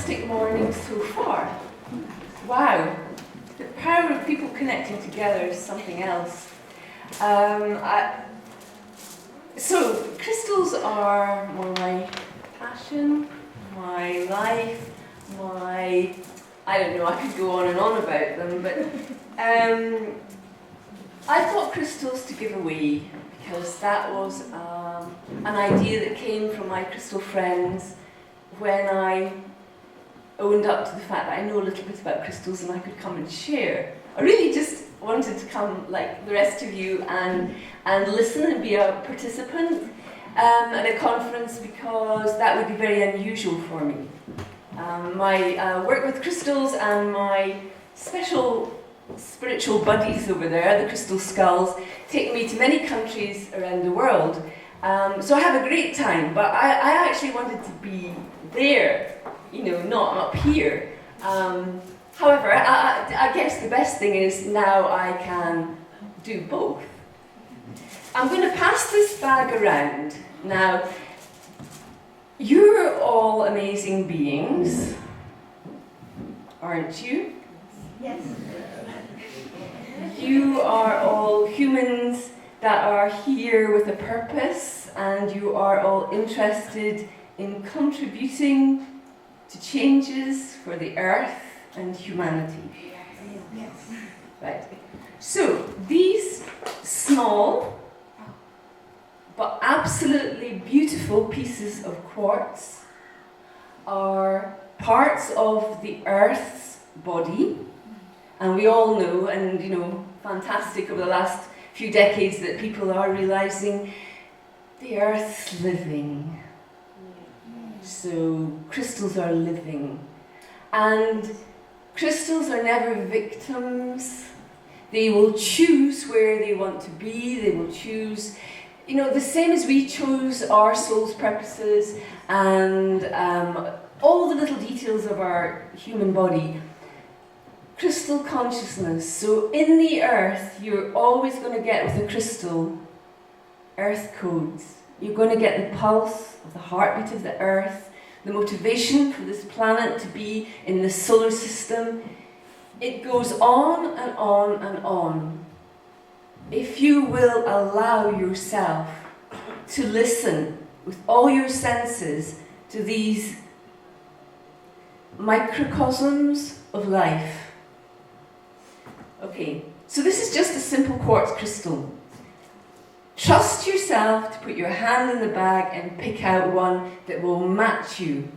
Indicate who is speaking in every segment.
Speaker 1: fantastic morning so far. Wow, the power of people connecting together is something else. So, crystals are my passion, my life, I don't know, I could go on and on about them, but I've got crystals to give away because that was an idea that came from my crystal friends when I owned up to the fact that I know a little bit about crystals and I could come and share. I really just wanted to come, like the rest of you, and listen and be a participant at a conference because that would be very unusual for me. My work with crystals and my special spiritual buddies over there, the crystal skulls, take me to many countries around the world. So I have a great time, but I actually wanted to be there, you know, not up here. However, I guess the best thing is now I can do both. I'm going to pass this bag around. Now, you're all amazing beings, aren't you?
Speaker 2: Yes.
Speaker 1: You are all humans that are here with a purpose, and you are all interested in contributing to changes for the earth and humanity.
Speaker 2: Yes.
Speaker 1: Right. So, these small but absolutely beautiful pieces of quartz are parts of the Earth's body, and we all know, and you know, fantastic over the last few decades that people are realizing the Earth's living. So crystals are living, and crystals are never victims. They will choose where they want to be. They will choose, you know, the same as we chose our soul's purposes and all the little details of our human body. Crystal consciousness. So in the earth, you're always going to get with a crystal earth codes. You're going to get the pulse of the heartbeat of the earth, the motivation for this planet to be in the solar system. It goes on and on and on. If you will allow yourself to listen with all your senses to these microcosms of life. Okay, so this is just a simple quartz crystal. Trust yourself to put your hand in the bag and pick out one that will match you.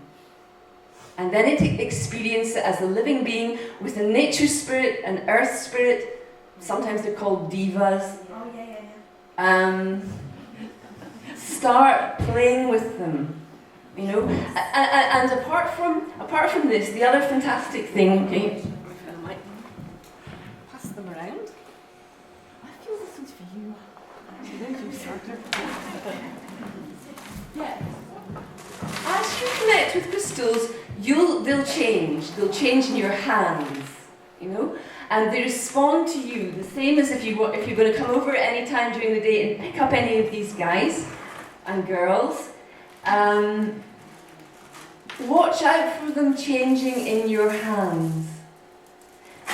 Speaker 1: And then experience it as a living being with a nature spirit, an earth spirit. Sometimes they're called divas.
Speaker 2: Oh, yeah.
Speaker 1: Start playing with them, you know. And apart from this, the other fantastic thing. Okay, I might pass them around. I feel this one's for you. Yeah. As you connect with crystals, they'll change. They'll change in your hands, you know, and they respond to you the same as if you're going to come over at any time during the day and pick up any of these guys and girls. Watch out for them changing in your hands,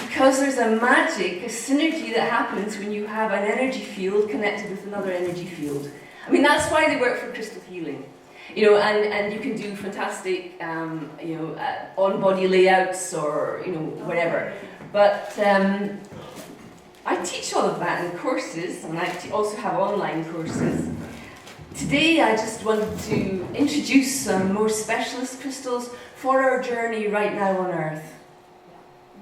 Speaker 1: because there's a magic, a synergy that happens when you have an energy field connected with another energy field. I mean, that's why they work for crystal healing. You know, and you can do fantastic, you know, on-body layouts or, you know, whatever. But I teach all of that in courses, and I also have online courses. Today, I just wanted to introduce some more specialist crystals for our journey right now on Earth.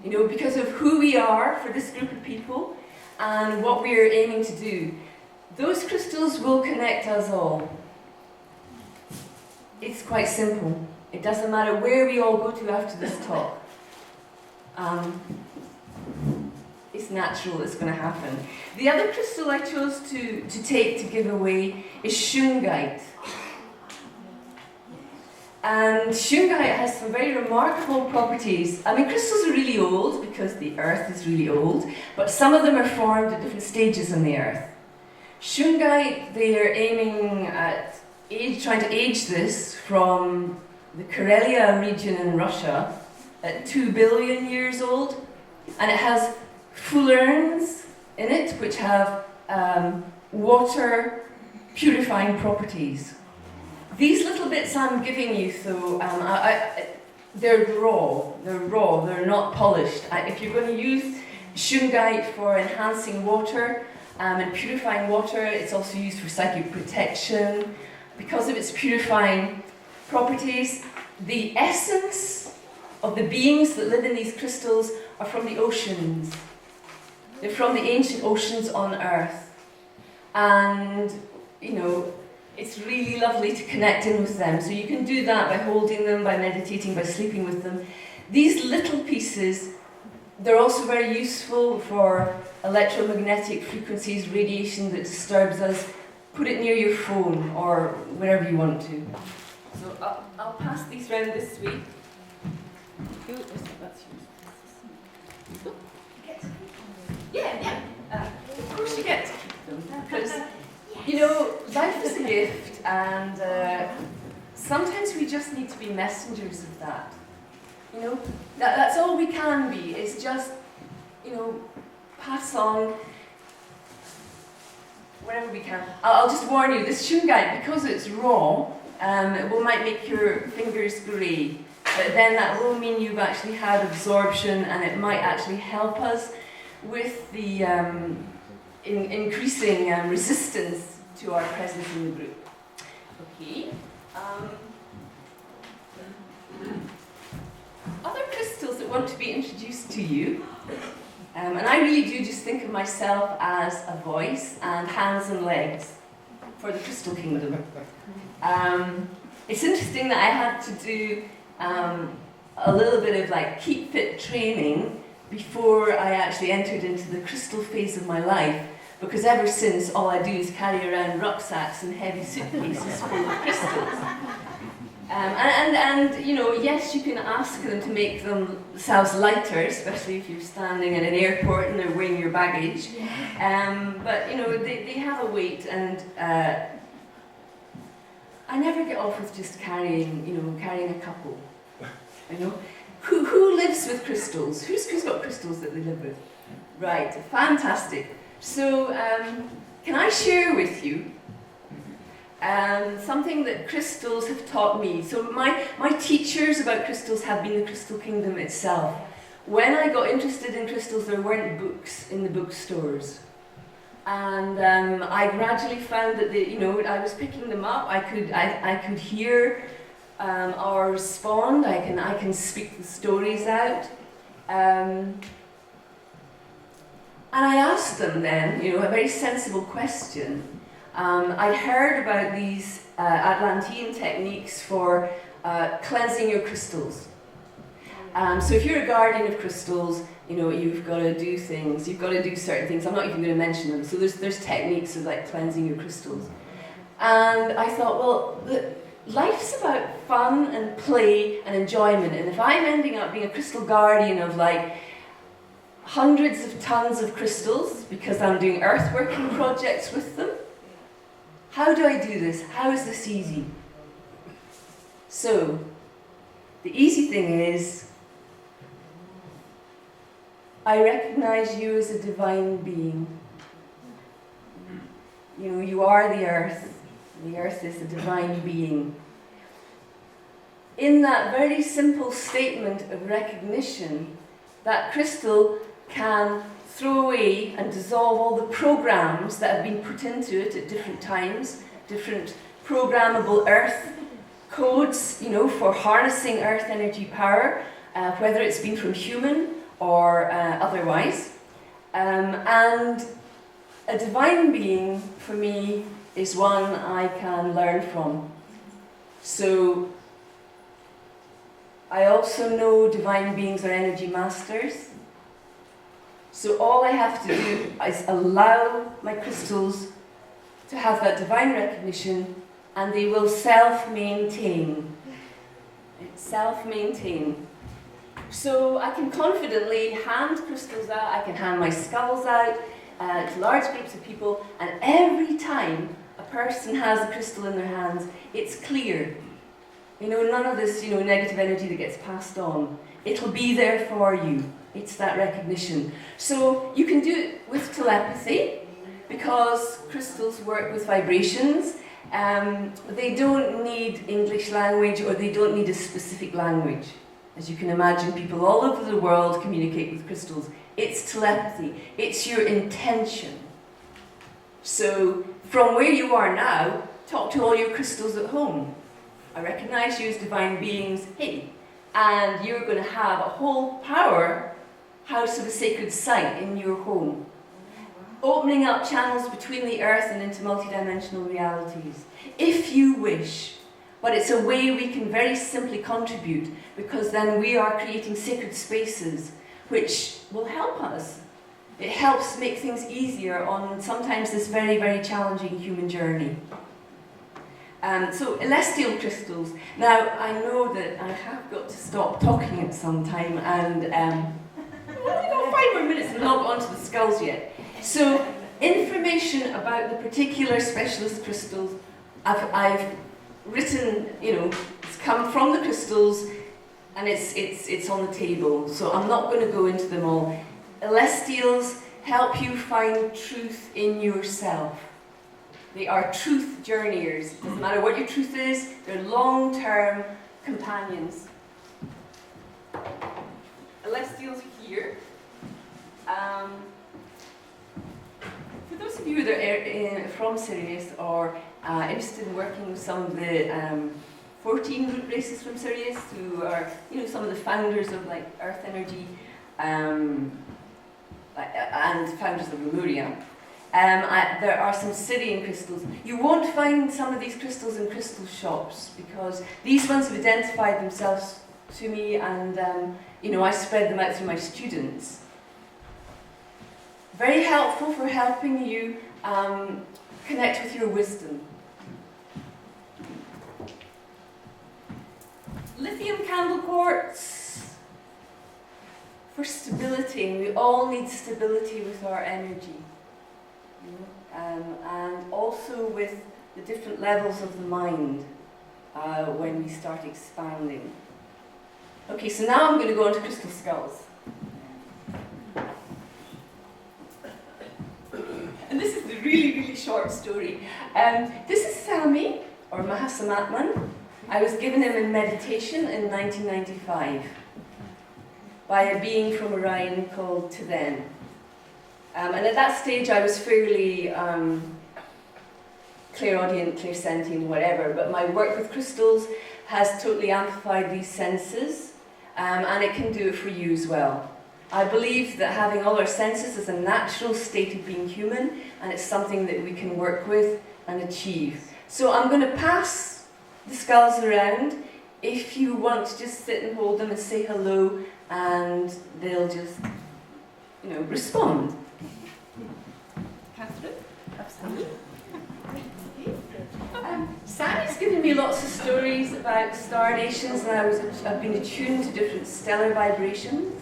Speaker 1: You know, because of who we are for this group of people and what we are aiming to do. Those crystals will connect us all. It's quite simple. It doesn't matter where we all go to after this talk. It's natural, it's going to happen. The other crystal I chose to take to give away is Shungite. And Shungite has some very remarkable properties. I mean, crystals are really old because the earth is really old, but some of them are formed at different stages in the earth. Shungite, they are aiming at trying to age this from the Karelia region in Russia at 2 billion years old, and it has fullerenes in it which have water purifying properties. These little bits I'm giving you, though, they're raw, they're not polished. If you're going to use Shungite for enhancing water and purifying water, it's also used for psychic protection. Because of its purifying properties, the essence of the beings that live in these crystals are from the oceans. They're from the ancient oceans on Earth. And, you know, it's really lovely to connect in with them. So you can do that by holding them, by meditating, by sleeping with them. These little pieces, they're also very useful for electromagnetic frequencies, radiation that disturbs us. Put it near your phone or wherever you want to. So I'll pass these round this way. Yeah. Of course you get to keep them. Because, you know, life is a gift, and sometimes we just need to be messengers of that. You know, that's all we can be, is just, you know, pass on wherever we can. I'll just warn you, this Shungite, because it's raw, it might make your fingers grey, but then that will mean you've actually had absorption, and it might actually help us with the increasing resistance to our presence in the group. Okay. Other crystals that want to be introduced to you, and I really do just think of myself as a voice and hands and legs for the crystal kingdom. It's interesting that I had to do a little bit of like keep fit training before I actually entered into the crystal phase of my life, because ever since all I do is carry around rucksacks and heavy suitcases full of crystals. And you know, yes, you can ask them to make themselves lighter, especially if you're standing at an airport and they're weighing your baggage. But you know, they have a weight, and I never get off with just carrying a couple. You know, who lives with crystals? Who's got crystals that they live with? Right, fantastic. So, can I share with you something that crystals have taught me? So my teachers about crystals have been the crystal kingdom itself. When I got interested in crystals, there weren't books in the bookstores. And I gradually found that I was picking them up. I could hear or respond. I can speak the stories out. And I asked them then, a very sensible question. I'd heard about these Atlantean techniques for cleansing your crystals. So if you're a guardian of crystals, you've got to do things. You've got to do certain things. I'm not even going to mention them. So there's techniques of like cleansing your crystals. And I thought, well, life's about fun and play and enjoyment. And if I'm ending up being a crystal guardian of like hundreds of tons of crystals because I'm doing earthworking projects with them, how do I do this? How is this easy? So, the easy thing is, I recognize you as a divine being. You are the earth. The earth is a divine being. In that very simple statement of recognition, that crystal can throw away and dissolve all the programs that have been put into it at different times, different programmable earth codes, for harnessing earth energy power, whether it's been from human or otherwise. And a divine being, for me, is one I can learn from. So, I also know divine beings are energy masters. So all I have to do is allow my crystals to have that divine recognition, and they will self-maintain. Self-maintain. So I can confidently hand crystals out, I can hand my skulls out to large groups of people, and every time a person has a crystal in their hands, it's clear. You know, none of this, negative energy that gets passed on. It'll be there for you. It's that recognition. So you can do it with telepathy, because crystals work with vibrations. They don't need English language, or they don't need a specific language. As you can imagine, people all over the world communicate with crystals. It's telepathy. It's your intention. So from where you are now, talk to all your crystals at home. I recognize you as divine beings, hey, and you're going to have a whole power house of a sacred site in your home, opening up channels between the earth and into multidimensional realities, if you wish. But it's a way we can very simply contribute, because then we are creating sacred spaces which will help us. It helps make things easier on sometimes this very, very challenging human journey. So, celestial crystals. Now, I know that I have got to stop talking at some time, and we've only got 5 more minutes and not got onto the skulls yet. So, information about the particular specialist crystals, I've written, it's come from the crystals, and it's on the table. So I'm not going to go into them all. Celestials help you find truth in yourself. They are truth journeyers. Doesn't matter what your truth is, they're long-term companions. Celestials here. For those of you that are from Sirius or interested in working with some of the 14 root races from Sirius, who are, some of the founders of like Earth Energy and founders of Lemuria. There are some Sirian crystals. You won't find some of these crystals in crystal shops, because these ones have identified themselves to me, and I spread them out through my students. Very helpful for helping you connect with your wisdom. Lithium candle quartz for stability, and we all need stability with our energy. And also with the different levels of the mind when we start expanding. Okay, so now I'm going to go on to crystal skulls. And this is the really, really short story. This is Sami, or Mahasamatman. I was given him in meditation in 1995 by a being from Orion called Tiden. And at that stage I was fairly clairaudient, clairsentient, whatever, but my work with crystals has totally amplified these senses, and it can do it for you as well. I believe that having all our senses is a natural state of being human, and it's something that we can work with and achieve. So I'm going to pass the skulls around. If you want to just sit and hold them and say hello, and they'll just, respond. Catherine? Absolutely. Sammy's given me lots of stories about star nations, and I've been attuned to different stellar vibrations.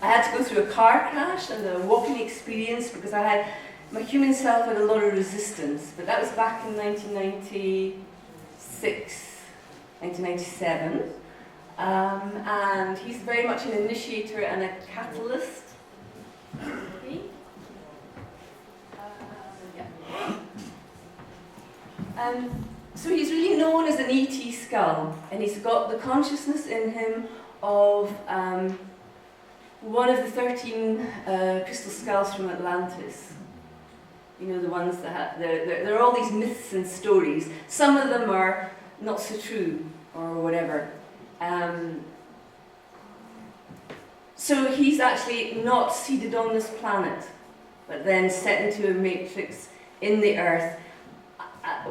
Speaker 1: I had to go through a car crash and a walking experience because my human self had a lot of resistance, but that was back in 1996, 1997. And he's very much an initiator and a catalyst. Okay. So he's really known as an ET skull, and he's got the consciousness in him of one of the 13 crystal skulls from Atlantis. The ones that there are all these myths and stories. Some of them are not so true, or whatever. So he's actually not seeded on this planet, but then set into a matrix in the earth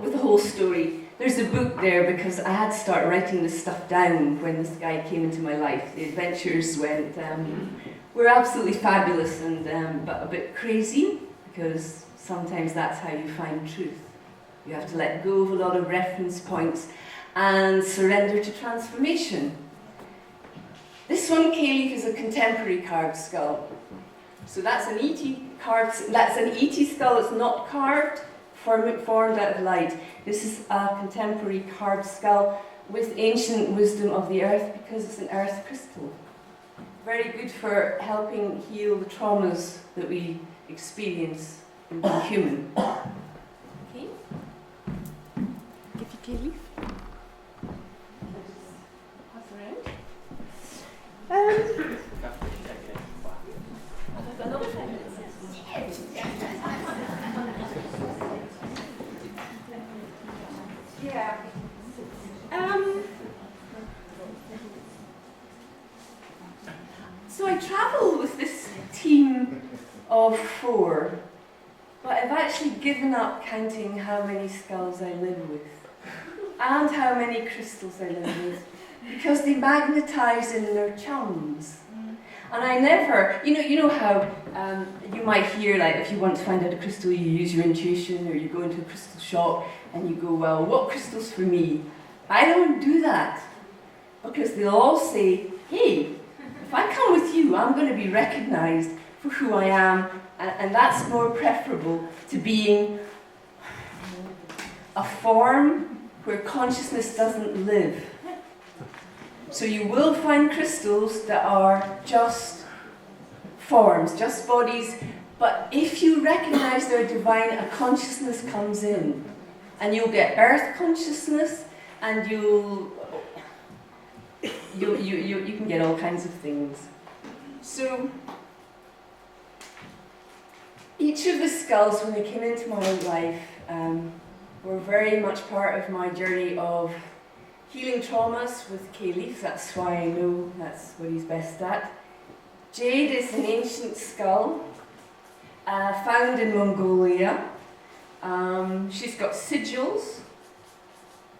Speaker 1: with the whole story. There's a book there because I had to start writing this stuff down when this guy came into my life. The adventures were absolutely fabulous and but a bit crazy, because sometimes that's how you find truth. You have to let go of a lot of reference points and surrender to transformation. This one, Kayleaf, is a contemporary carved skull. So that's an ET skull that's not carved, formed out of light. This is a contemporary carved skull with ancient wisdom of the earth because it's an earth crystal. Very good for helping heal the traumas that we experience in being human. Okay? Give you Kaylee. Pass around. I've got another 5 minutes. Yeah. So I travel with this team of 4, but I've actually given up counting how many skulls I live with and how many crystals I live with because they magnetize in their chums. And I never, you know how you might hear, like, if you want to find out a crystal, you use your intuition, or you go into a crystal shop and you go, well, what crystal's for me? I don't do that, because they'll all say, hey, if I come with you, I'm going to be recognized for who I am, and that's more preferable to being a form where consciousness doesn't live. So you will find crystals that are just forms, just bodies, but if you recognize they're divine, a consciousness comes in. And you'll get earth consciousness, and you can get all kinds of things. So each of the skulls, when they came into my life, were very much part of my journey of healing traumas with K-Leaf. That's why I know that's what he's best at. Jade is an ancient skull found in Mongolia. She's got sigils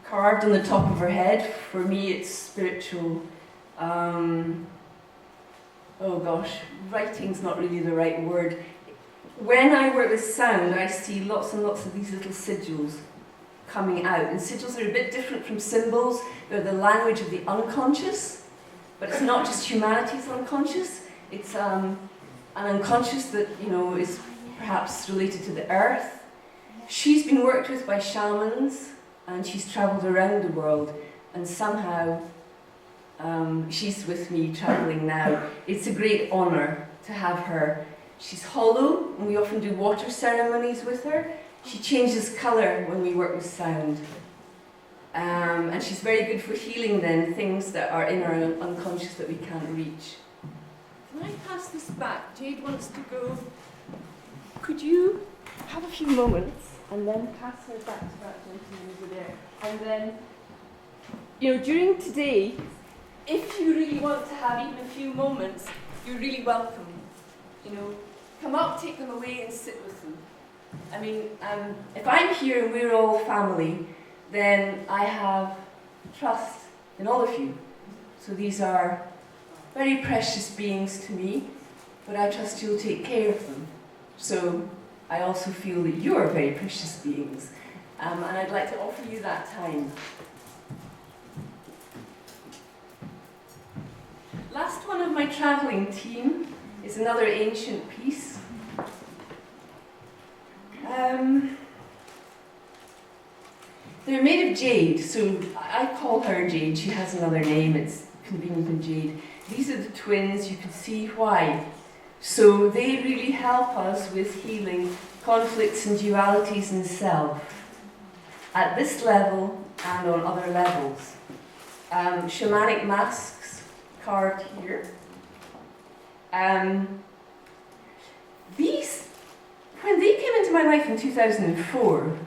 Speaker 1: carved on the top of her head. For me, it's spiritual. Oh gosh, writing's not really the right word. When I work with sound, I see lots and lots of these little sigils coming out. And sigils are a bit different from symbols. They're the language of the unconscious. But it's not just humanity's unconscious. It's an unconscious that, is perhaps related to the earth. She's been worked with by shamans, and she's travelled around the world, and somehow she's with me travelling now. It's a great honour to have her. She's hollow, and we often do water ceremonies with her. She changes colour when we work with sound. And she's very good for healing then things that are in our unconscious that we can't reach. Can I pass this back? Jade wants to go. Could you have a few moments and then pass her back to that gentleman over there? And then, during today, if you really want to have even a few moments, you're really welcome. Come up, take them away and sit with them. I mean, if I'm here and we're all family, then I have trust in all of you. So these are very precious beings to me, but I trust you'll take care of them. So I also feel that you're very precious beings, and I'd like to offer you that time. Last one of my travelling team is another ancient piece. They're made of jade, so I call her Jade. She has another name, it's convenient in jade. These are the twins, you can see why. So they really help us with healing conflicts and dualities in self, at this level and on other levels. Shamanic masks carved here. These, when they came into my life in 2004,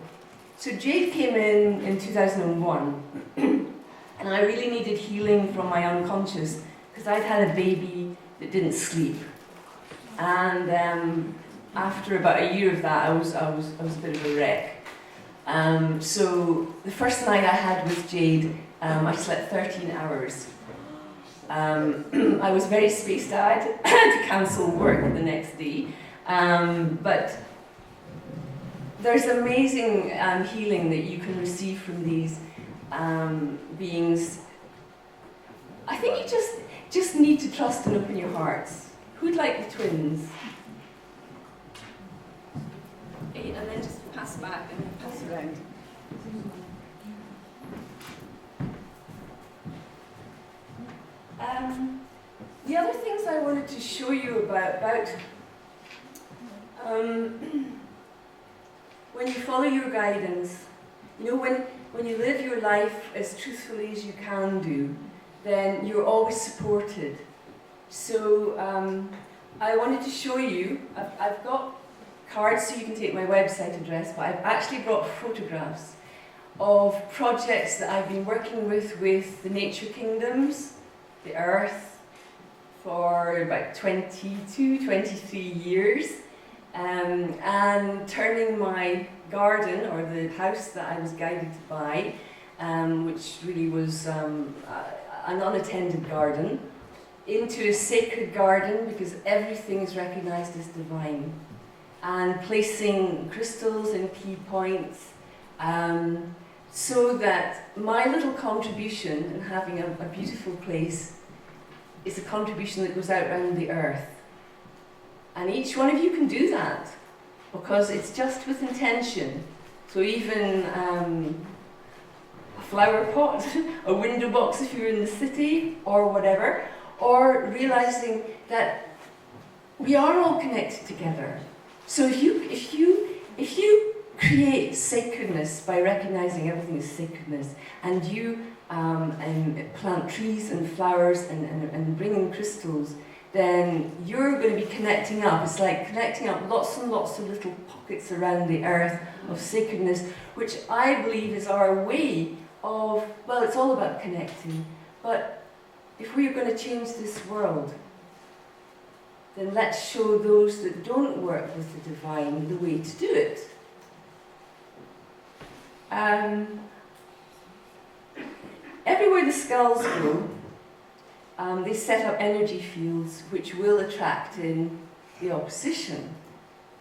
Speaker 1: so Jade came in 2001, and I really needed healing from my unconscious because I'd had a baby that didn't sleep, and after about a year of that, I was a bit of a wreck. So the first night I had with Jade, I slept 13 hours. I was very spaced out. I had to cancel work the next day, but there's amazing healing that you can receive from these beings. I think you just need to trust and open your hearts. Who'd like the twins? Okay, and then just pass back and pass around. about when you follow your guidance, you know, when you live your life as truthfully as you can do, then you're always supported. So I wanted to show you, I've got cards so you can take my website address, but I've actually brought photographs of projects that I've been working with the nature kingdoms, the earth, for about 22, 23 years, and turning my garden, or the house that I was guided to buy, which really was an unattended garden, into a sacred garden, because everything is recognized as divine, and placing crystals in key points, so that my little contribution in having a beautiful place is a contribution that goes out around the earth. And each one of you can do that, because it's just with intention. So even a flower pot, a window box if you're in the city, or whatever, or realizing that we are all connected together. So if you create sacredness by recognizing everything as sacredness, and you plant trees and flowers and bring in crystals, then you're going to be connecting up. It's like connecting up lots and lots of little pockets around the earth of sacredness, which I believe is our way of, well, it's all about connecting. But if we are going to change this world, then let's show those that don't work with the divine the way to do it. Everywhere the skulls go, they set up energy fields which will attract in the opposition.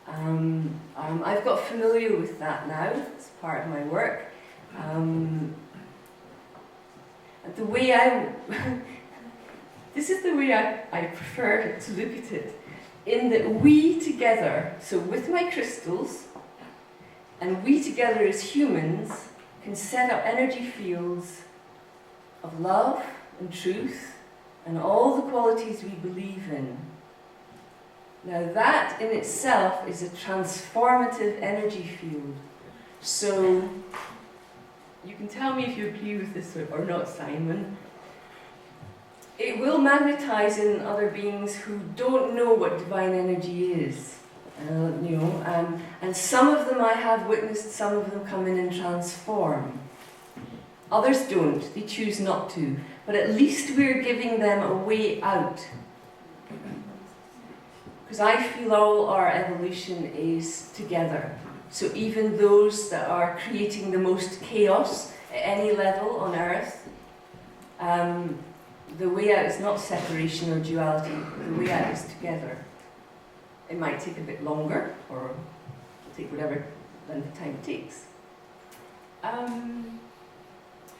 Speaker 1: I've got familiar with that now, it's part of my work. The way this is the way I prefer to look at it, in that we together, so with my crystals, and we together as humans, can set up energy fields of love and truth and all the qualities we believe in. Now that in itself is a transformative energy field. So you can tell me if you agree with this or not, Simon. It will magnetize in other beings who don't know what divine energy is. And some of them I have witnessed, some of them come in and transform. Others don't, they choose not to. But at least we're giving them a way out. Because I feel all our evolution is together. So even those that are creating the most chaos at any level on Earth, the way out is not separation or duality, the way out is together. It might take a bit longer, or take whatever length of time it takes.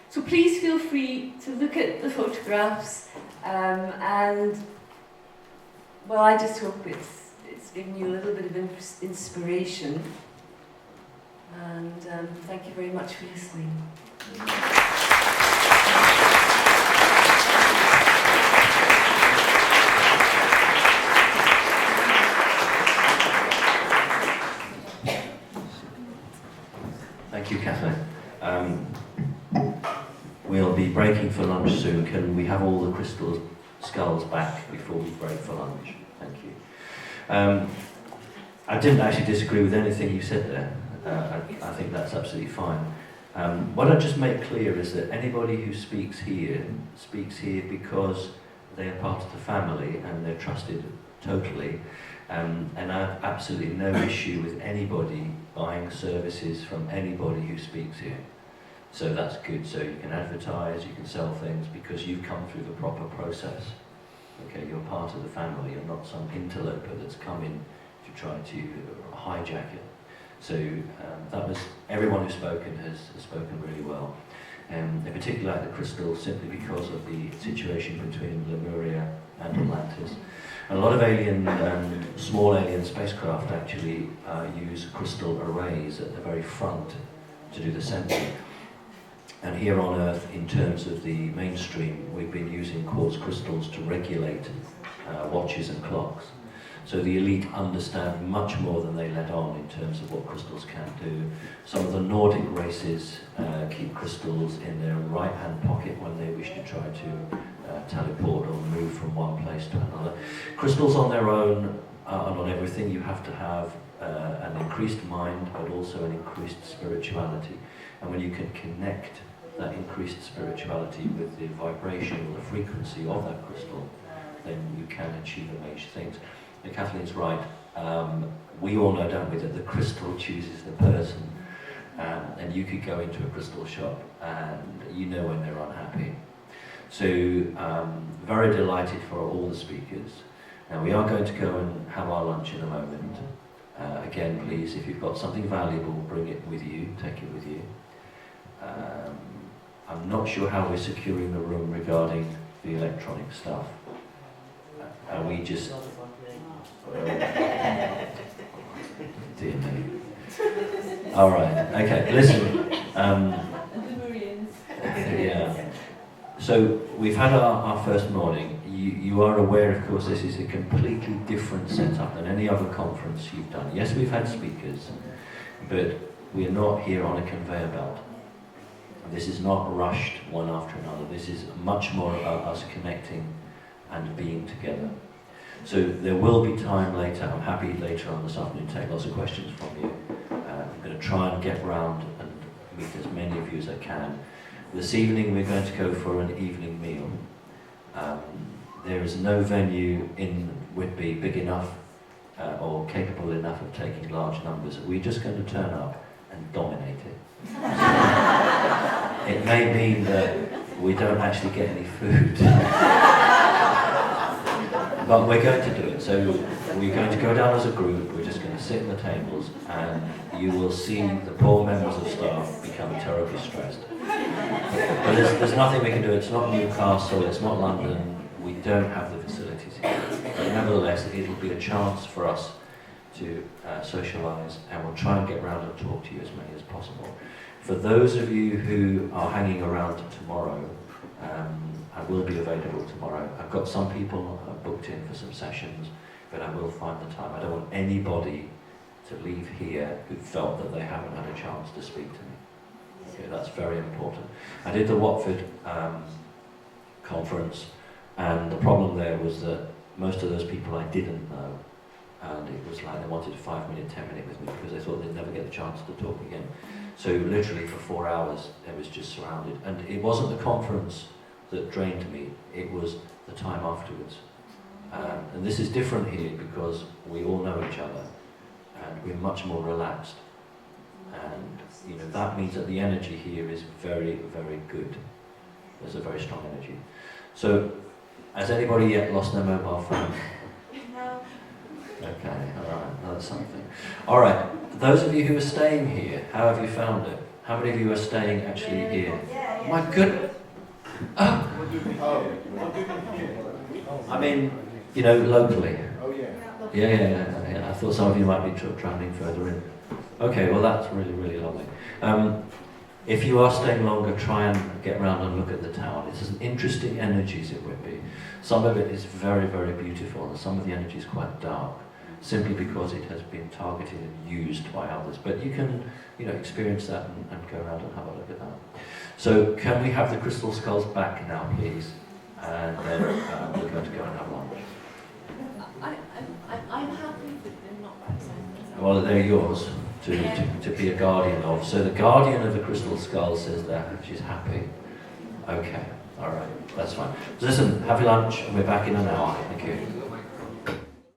Speaker 1: So please feel free to look at the photographs, and well, I just hope it's given you a little bit of inspiration. And thank you very much for listening.
Speaker 3: Thank you, Kathleen. We'll be breaking for lunch soon. Can we have all the crystal skulls back before we break for lunch? Thank you. I didn't actually disagree with anything you said there. I think that's absolutely fine. What I just make clear is that anybody who speaks here because they are part of the family and they're trusted totally. And I have absolutely no issue with anybody buying services from anybody who speaks here. So that's good. So you can advertise, you can sell things because you've come through the proper process. Okay, you're part of the family. You're not some interloper that's come in to try to hijack it. So that was, everyone who's spoken has spoken really well. In particular, like the crystal, simply because of the situation between Lemuria and Atlantis. And a lot of small alien spacecraft actually use crystal arrays at the very front to do the sensing. And here on Earth, in terms of the mainstream, we've been using quartz crystals to regulate watches and clocks. So the elite understand much more than they let on in terms of what crystals can do. Some of the Nordic races keep crystals in their right-hand pocket when they wish to try to teleport or move from one place to another. Crystals on their own are not everything. You have to have an increased mind, but also an increased spirituality. And when you can connect that increased spirituality with the vibration or the frequency of that crystal, then you can achieve amazing things. And Kathleen's right. We all know, don't we, that the crystal chooses the person. And you could go into a crystal shop and you know when they're unhappy. So, very delighted for all the speakers. Now we are going to go and have our lunch in a moment. Again, please, if you've got something valuable, bring it with you, take it with you. I'm not sure how we're securing the room regarding the electronic stuff. And we just... dear me. All right, okay, listen. Yeah. So we've had our first morning. You are aware, of course, this is a completely different setup than any other conference you've done. Yes, we've had speakers, but we're not here on a conveyor belt. This is not rushed one after another. This is much more about us connecting and being together. So there will be time later. I'm happy later on this afternoon to take lots of questions from you. I'm going to try and get round and meet as many of you as I can. This evening we're going to go for an evening meal. There is no venue in Whitby big enough or capable enough of taking large numbers. We're just going to turn up and dominate it. It may mean that we don't actually get any food. But we're going to do it. So we're going to go down as a group, we're just going to sit at the tables, and you will see the poor members of staff become terribly stressed. But there's nothing we can do. It's not Newcastle, it's not London, we don't have the facilities here. But nevertheless, it'll be a chance for us to socialise, and we'll try and get round and talk to you as many as possible. For those of you who are hanging around tomorrow, I will be available tomorrow. I've got some people booked in for some sessions, but I will find the time. I don't want anybody to leave here who felt that they haven't had a chance to speak to me. Okay, that's very important. I did the Watford conference, and the problem there was that most of those people I didn't know, and it was like they wanted a 5-minute, 10-minute with me because they thought they'd never get the chance to talk again. So literally for 4 hours, I was just surrounded. And it wasn't the conference that drained me, it was the time afterwards. And this is different here because we all know each other and we're much more relaxed. And you know that means that the energy here is very, very good. There's a very strong energy. So, has anybody yet lost their mobile phone?
Speaker 2: No.
Speaker 3: Okay, alright, that's something. Alright, those of you who are staying here, how have you found it? How many of you are staying actually here?
Speaker 2: Yeah.
Speaker 3: My goodness! Oh! I mean, you know, locally.
Speaker 4: Oh yeah.
Speaker 3: Yeah. I thought some of you might be travelling further in. Okay, well that's really, really lovely. If you are staying longer, try and get round and look at the town. It's some interesting energies it would be. Some of it is very, very beautiful, and some of the energy is quite dark, simply because it has been targeted and used by others. But you can, you know, experience that and go around and have a look at that. So, can we have the crystal skulls back now, please? And then we're going to go and have lunch.
Speaker 5: I'm happy with them not back.
Speaker 3: Well, they're yours to be a guardian of. So the guardian of the crystal skull says that she's happy. Okay, all right, that's fine. So listen, have your lunch, and we're back in an hour. Thank you.